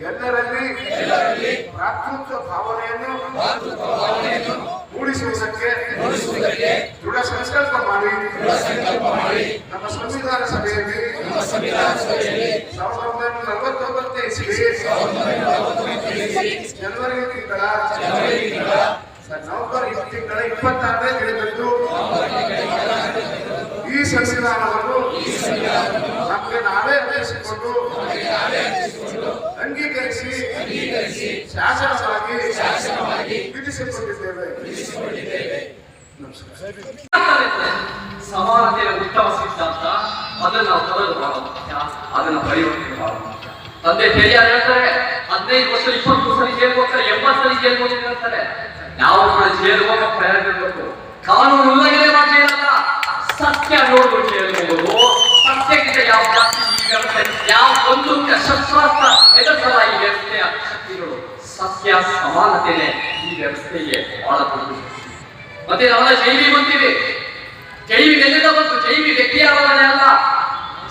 ಎಲ್ಲರಲ್ಲಿ ಭ್ರಾತೃತ್ವ ಭಾವನೆಯನ್ನು ಮೂಡಿಸುವುದಕ್ಕೆ ದೃಢ ಸಂಕಲ್ಪ ಮಾಡಿ ನಮ್ಮ ಸಂವಿಧಾನ ಸಭೆಯಲ್ಲಿ 1949 ಇಸ್ವಿ ಜನವರಿ ತಿಂಗಳ ನವೆಂಬರ್ ತಿಂಗಳ 26ನೇ ದಿನದಂದು ಈ ಸಂವಿಧಾನವನ್ನು ನಮಗೆ ನಾವೇ ಅರ್ಪಿಸಿಕೊಂಡು ಅಂಗೀಕರಿಸಿ ಶಾಸನವಾಗಿ ವಿಧಿಸಿಕೊಂಡಿದ್ದೇವೆ. ಸಮಾನತೆಯ ಉತ್ತಮ ಸಿದ್ಧಾಂತ ಅದನ್ನು ನಾವು ತೊರೆದು ಬಹಳ ಮುಖ್ಯ, ಅದನ್ನು ಪರಿವರ್ತನೆ ಬಹಳ ಮುಖ್ಯ. ತಂದೆ ಪೆರಿಯಾರ್ ಹೇಳ್ತಾರೆ 15 ವರ್ಷ 20 ಸಲ ಜೈಲು ಹೋಗ್ತಾರೆ, 80 ಸಲ ಜೈಲು ಹೋಗ್ತಾರೆ. ನಾವು ಕೂಡ ಜೈಲು ಹೋಗೋ ಪ್ರಯತ್ನ ಇರಬೇಕು. ಕಾನೂನು ಉಲ್ಲಂಘನೆ ಮಾಡಲಿಲ್ಲ, ಸತ್ಯ ನೋಡ್ಬಿಟ್ಟು ಜೈಲು ಹೋಗೋದು. ಸತ್ಯಕ್ಕಿಂತ ಯಾವ ಜಾಸ್ತಿ ಈ ವ್ಯವಸ್ಥೆ, ಯಾವ ಒಂದು ಶಸ್ತ್ರಾಸ್ತ್ರ ಎದುರಿಸಲ್ಲ ಈ ವ್ಯವಸ್ಥೆಯ ಶಕ್ತಿಗಳು. ಸತ್ಯ ಸಮಾನತೆಯೇ ಈ ವ್ಯವಸ್ಥೆಗೆ ಬಹಳ ದೊಡ್ಡ. ಮತ್ತೆ ನಾವೆಲ್ಲ ಜೈವಿ ಬಂತೀವಿ. ಜೈವಿ ಎಲ್ಲಿಂದ ಬಂತು? ಜೈವಿ ವ್ಯಕ್ತಿಯ ಅವಲಂಬನೆ ಅಲ್ಲ.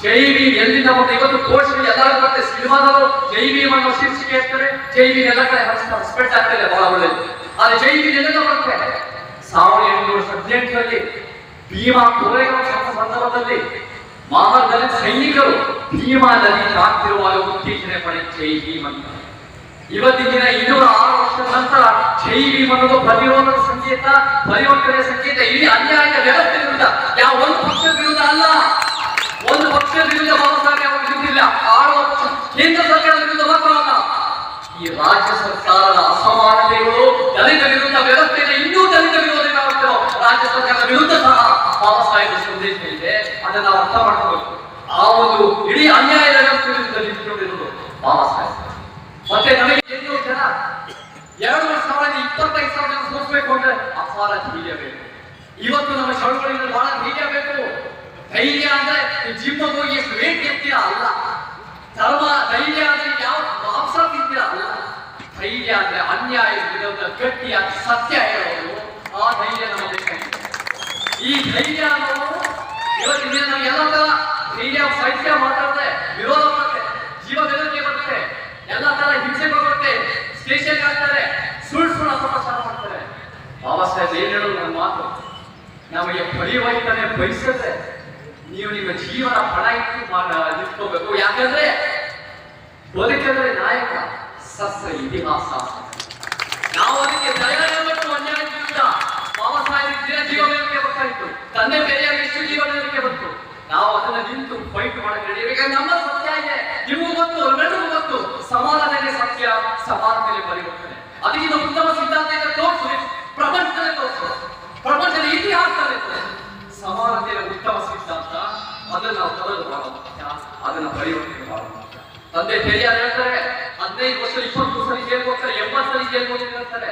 ಜೈವಿ ಎಲ್ಲಿಂದ ಬಂತು? ಇವತ್ತು ಕೋರ್ಸ್ಗಳು ಎಲ್ಲರೂ ಬರುತ್ತೆ, ಸಿನಿಮಾದವರು ಜೈವಿ ಅನ್ನೋ ಶೀರ್ಷಿಕೆ ಇರ್ತಾರೆ, ಜೈವಿ ಎಲ್ಲ ಕಡೆ ಸ್ಪ್ರೆಡ್ ಆಗ್ತದೆ, ಬಹಳ ಒಳ್ಳೆಯದು. ಆದ್ರೆ ಜೈವಿ ಎಲ್ಲಿಂದ ಬರುತ್ತೆ? 1818ರಲ್ಲಿ ಭೀಮಾ ಕೋರೆಗಳ ಸಂದರ್ಭದಲ್ಲಿ ಮಹಾದಲಿತ ಸೈನಿಕರು ಭೀಮಾ ನದಿ ದಾಟಿರುವಾಗ ಉತ್ತೇಜನೆ ಪಡೆ ಜೈ ಭೀಮ್ ಅಂತ. ಇವತ್ತಿನ ದಿನ 206 ವರ್ಷದ ನಂತರ ಜೈ ಭೀಮ್ ಅನ್ನೋದು ಪ್ರತಿರೋಧದ ಸಂಕೇತ, ಪರಿವರ್ತನೆಯ ಸಂಕೇತ. ಇಡೀ ಅನ್ಯಾಯದ ವ್ಯವಸ್ಥೆ ವಿರುದ್ಧ, ಯಾವ ಒಂದು ಪಕ್ಷದ ವಿರುದ್ಧ ಅಲ್ಲ. ಒಂದು ಪಕ್ಷದ ವಿರುದ್ಧ ಬಾಬಾ ಸಾಹೇಬ್ ಅವರು ವಿರುದ್ಧ ಆಳುವ ಕೇಂದ್ರ ಸರ್ಕಾರದ ವಿರುದ್ಧ ಮಾತ್ರ ಅಲ್ಲ, ಈ ರಾಜ್ಯ ಸರ್ಕಾರದ ಅಸಮಾನತೆಗಳು, ದಲಿತ ವಿರುದ್ಧ ವ್ಯವಸ್ಥೆಯಿಂದ ಇನ್ನೂ ದಲಿತ ವಿರೋಧಿ ರಾಜ್ಯ ಸರ್ಕಾರದ ವಿರುದ್ಧ ಸಹ ಬಾಬಾ ಸಾಹೇಬ್ ಸಂದೇಶ ಇದೆ. ಅದನ್ನು ನಾವು ಅರ್ಥ ಮಾಡ್ಕೋಬೇಕು. ಆ ಒಂದು ಇಡೀ ಅನ್ಯಾಯದ ವ್ಯವಸ್ಥೆ ವಿರುದ್ಧ ನಿಂತುಕೊಂಡಿರುವುದು ಬಾಬಾ ಸಾಹೇಬ್. ಮತ್ತೆ ನಮಗೆ 800 ಜನ 2025 ಜನ ಸೋಸಬೇಕು ಅಂದ್ರೆ ಅಪಾರ ಧೈರ್ಯ ಬೇಕು. ಇವತ್ತು ನಮ್ಮ ಚಳವಳಿಯಲ್ಲಿ ಬಹಳ ಧೈರ್ಯ ಬೇಕು. ಧೈರ್ಯ ಅಂದ್ರೆ ಜಿಮ್ ಹೋಗಿ ಎಷ್ಟು ವೇಟ್ ಎತ್ತೀರಾ ಅಲ್ಲ. ಧರ್ಮ ಧೈರ್ಯ ಅಂದ್ರೆ ಯಾವ ಮಾಂಸ ತಿಂತೀರಾ ಅಲ್ಲ. ಧೈರ್ಯ ಅಂದ್ರೆ ಅನ್ಯಾಯ ವಿರುದ್ಧ ಗಟ್ಟಿಯಾಗಿ ಸತ್ಯ ಹೇಳೋದು, ಆ ಧೈರ್ಯ ನಮ್ಮ ಬೇಕಾಗಿದೆ. ಈ ಧೈರ್ಯ ಅನ್ನೋದು ಇವತ್ತಿನ ದಿನ ನಮ್ಗೆ ಎಲ್ಲ ತರ ಧೈರ್ಯ ಸಾಹಿತ್ಯ ಮಾತಾಡುತ್ತೆ, ವಿರೋಧ ಬರುತ್ತೆ, ಜೀವ ಬೆದರಿಕೆ ಬರುತ್ತೆ, ಎಲ್ಲ ತರ ಹಿಂಸೆ ಬರುತ್ತೆ, ಸ್ಟೇಷನ್ ಹಾಕ್ತಾರೆ, ಸುಳ್ಳು ಅಪಪ್ರಚಾರ ಮಾಡ್ತಾರೆ. ಬಾಬಾ ಸಾಹೇಬ್ ಏನ್ ಹೇಳೋದು ನನ್ನ ಮಾತು, ನಮಗೆ ಪರಿವರ್ತನೆ ಬಯಸಿದ್ರೆ ನೀವು ನಿಮ್ಮ ಜೀವನ ಪಣ ಇಟ್ಟು ನಿಂತ್ಕೋಬೇಕು. ಯಾಕಂದ್ರೆ ಬದುಕಿದ್ರೆ ನಾಯಕ, ಸಸ್ಯ ಇತಿಹಾಸ. ನಾವು ಅದಕ್ಕೆ ಧೈರ್ಯ ಮತ್ತು ಅನ್ಯಾಯ ವಿರುದ್ಧ ಬಾಬಾ ಸಾಹೇಬ್ ಜೀವ ಬೆದರಿಕೆ ಬರ್ತಾಯಿತ್ತು, ತಂದೆ ಪೆರಿಯಾರ್ ಎಷ್ಟು ಜೀವ ಬೆದರಿಕೆ ಬಂತು. ನಾವು ಅದನ್ನ ನಿಂತು ಫೈಟ್ ಮಾಡಕ್ಕೆ ಈಗ ನಮ್ಮ ಸತ್ಯ ಇದೆ, ನಿಮಗೂ ಗೊತ್ತು, ನಮಗೂ ಗೊತ್ತು. ಸಮಾನತೆಗೆ ಸತ್ಯ, ಸಮಾನತೆಗೆ ಪರಿವರ್ತನೆ. ಅದಕ್ಕಿಂತ ಉತ್ತಮ ಸಿದ್ಧಾಂತ ಇದೆ, ತೋರಿಸು, ಪ್ರಪಂಚದಲ್ಲಿ ತೋರಿಸು, ಪ್ರಪಂಚದ ಇತಿಹಾಸದಲ್ಲಿ ತೋರಿಸು. ಸಮಾನತೆಯ ಉತ್ತಮ ಸಿದ್ಧಾಂತ ಅದನ್ನು ನಾವು ತೊರೆದು ಬಹಳ ಮುಖ್ಯ, ಅದನ್ನು ಪರಿವರ್ತನೆ ಬಹಳ ಮುಖ್ಯ. ತಂದೆ ಪೆರಿಯಾರ್ ಹೇಳ್ತಾರೆ 15 ವರ್ಷ 20 ಸಲ ಜೈಲು ಹೋಗ್ತಾರೆ, 80 ಸಲ ಜೈಲು ಹೋಗ್ತಾರೆ.